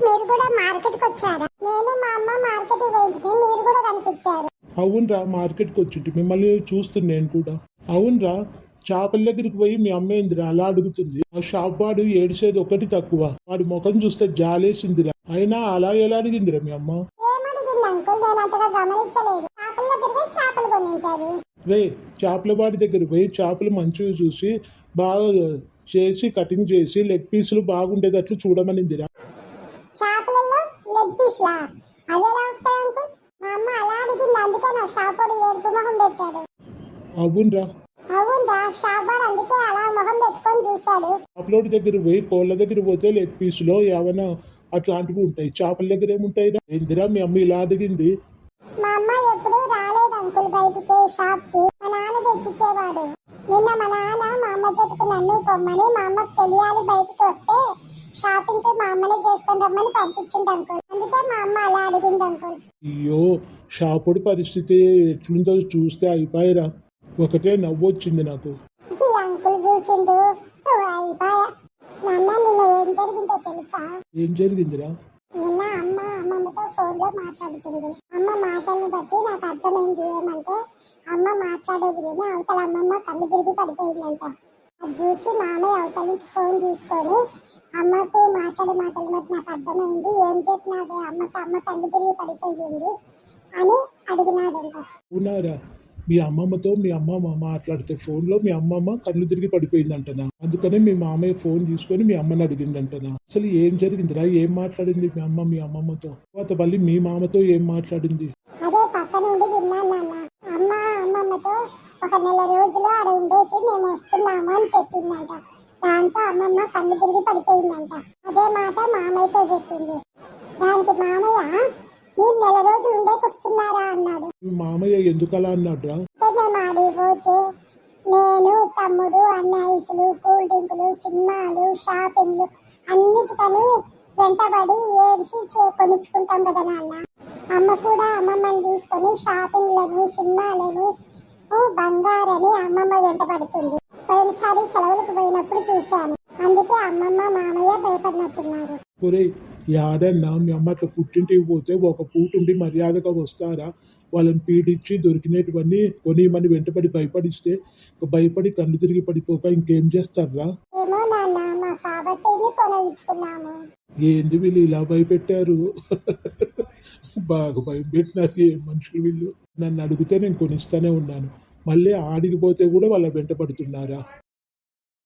మీరు కూడా మార్కెట్ కి వచ్చారా? నేను మా అమ్మ మార్కెట్ కి పోయింటిమి, మీరు కూడా కనిపించారు. అవునరా, మార్కెట్కి వచ్చింటి మిమ్మల్ని చూస్తుంది నేను కూడా. అవునరా, చేపల దగ్గరికి పోయి మీ అమ్మ ఏందిరా అలా అడుగుతుంది. ఆ షాప్ వాడు ఏడిసేది ఒకటి తక్కువ, వాడి ముఖం చూస్తే జాలేసిందిరా. అయినా అలా ఎలా అడిగిందిరా మీ అమ్మ? ఏమడిగింది అంకుల్? నేను అంతగా గమనించలేదు. చేపల దగ్గర పోయి చేపలు కొనింటది. రే, చేపల వాడి దగ్గర పోయి చేపలు మంచిగా చూసి బాగా చేసి కటింగ్ చేసి లెగ్ పీసులు బాగుండేటట్లు చూడమనిందిరా. చేపలలో లెగ్ పీస్ లా అవి ఎలా వస్తాయి అంకుల్? మా అమ్మ అలా అడిగింది, అందుకే నా షాప్ వాడు ఏడుపు మొహం పెట్టాడు. అవునరా, అవునరా, షాప్ వాడు అందుకే అలా మొహం పెట్టుకొని చూశాడు. చేపలోడి దగ్గర పోయి కోళ్ళ దగ్గర పోతే లెగ్ పీసులో ఏమైనా అట్లాంటివి ఉంటాయి, చేపల దగ్గర ఏముంటాయిరా? ఏందిరా మీ అమ్మ ఇలా అడిగింది? మా అమ్మ ఎప్పుడు రాలేదు అంకుల్ బయటికి, షాప్ కి. మా నాన్న తెచ్చిచ్చేవాడు. నిన్న మా నాన్న మా అమ్మ చేతికి నన్ను పొమ్మని, మా అమ్మకు తెలియాలి బయటికి వస్తే షాపింగ్ కి మా అమ్మని చేసుకొని రమ్మని పంపించింది అంకుల్. అందుకే మా అమ్మ అలా అడిగింది అంకుల్. అయ్యో, షాపుడి పరిస్థితి ఎట్లుందో చూస్తే అయిపోయిరా. ఒకటే నవ్వు వచ్చింది నాకు. ఈ అంకుల్ చూసిండు, అయిపోయా. నాన్న నిన్న ఏం జరిగిందో తెలుసా? ఏం జరిగిందిరా? నిన్న అమ్మ అమ్మమ్మతో ఫోన్ లో మాట్లాడుతుంది. అమ్మ మాటలను బట్టి నాకు అర్థమైంది ఏమంటే, అమ్మ మాట్లాడేది విని అవతల అమ్మమ్మ కళ్ళు తిరిగి పడిపోయిందంట. అది చూసి మామయ్య అవతల నుంచి ఫోన్ తీసుకొని, అమ్మకు మాటలు బట్టి నాకు అర్థమైంది, ఏం చెప్పినావే అమ్మకు, అమ్మ కళ్ళు తిరిగి పడిపోయింది అని అడిగినాడంట. అవునారా? మీ అమ్మమ్మతో మీ అమ్మమ్మ మాట్లాడితే ఫోన్లో మీ అమ్మమ్మ కళ్ళు తిరిగి పడిపోయిందంటనా? అందుకనే మీ మామయ్య ఫోన్ తీసుకొని మీ అమ్మని అడిగిందంటనా? అసలు ఏం జరిగిందిరా? ఏం మాట్లాడింది మీ అమ్మ మీ అమ్మమ్మతో? తర్వాత మళ్ళీ మీ మామతో ఏం మాట్లాడింది? అదే పక్క నుండి విన్నాను నాన్న. అమ్మ అమ్మమ్మతో ఒక నెల రోజులు ఆడ ఉండేకి మేము వస్తున్నాము అని చెప్పిందంట. దాంతో అమ్మమ్మ కళ్ళు తిరిగి పడిపోయిందంట. అదే మాట మామయ్యతో చెప్పింది. దానికి మామయ్య, ఈ నెల రోజులు ఉండేకి వస్తున్నారా అన్నాడు. మీ మామయ్య ఎందుకు అలా అన్నాడురా? మేము ఆడిపోతే నేను తమ్ముడు అన్ని ఐసులు, కూల్ డ్రింకులు, సినిమాలు, షాపింగ్లు అన్నిటికని వెంటబడి ఏడిసి కొనిచ్చుకుంటాం కదా నాన్న. అమ్మ కూడా అమ్మమ్మని తీసుకొని షాపింగ్లని, సినిమాలని, బంగారని అమ్మమ్మ వెంట పడుతుంది. పోయినసారి సెలవులకు పోయినప్పుడు చూశాను. అందుకే అమ్మమ్మ మామయ్య భయపడినట్టున్నారు. ఒరే, యాడన్నా మీ అమ్మ అట్లా పుట్టింటికి పోతే ఒక పూట ఉండి మర్యాదగా వస్తారా? వాళ్ళని పీడించి దొరికినటువన్నీ కొనిమని వెంటబడి భయపడిస్తే భయపడి కళ్ళు తిరిగి పడిపోక ఇంకేం చేస్తారా? ఏమో నాన్న, మా కాబట్టి కొనవించుకున్నాము. ఏంది వీళ్ళు ఇలా భయపెట్టారు? బాగా భయపెట్టినారు ఏం మనుషులు వీళ్ళు. నన్ను అడిగితే నేను కొనిస్తానే ఉన్నాను, మళ్ళీ ఆడికి పోతే కూడా వాళ్ళ వెంట పడుతున్నారా?